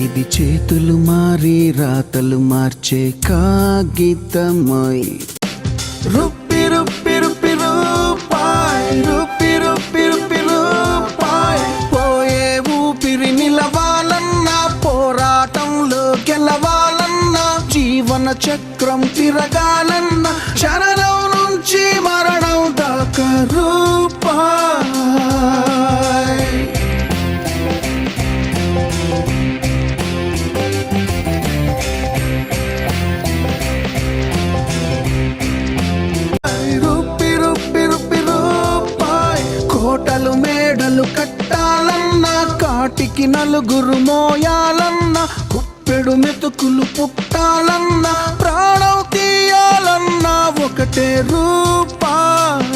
ఇది చేతులు మారి రాతలు మార్చే కాగితమై రుప్పి రుప్పి రుప్పి రూపాయ్ రుప్పి రుప్పి రుప్పి రూపాయ్ పోయే ఊపిరి నిలవాలన్నా పోరాటంలో గెలవాలన్నా జీవన చక్రం తిరగాలన్నా శరణం నుంచి మరణం దాకా రూపాయ్ కోటలు మేడలు కట్టాలన్నా కాటికి నలుగురు మోయాలన్నా కుప్పెడు మెతుకులు పుట్టాలన్నా ప్రాణం తీయాలన్నా ఒకటే రూపాయ్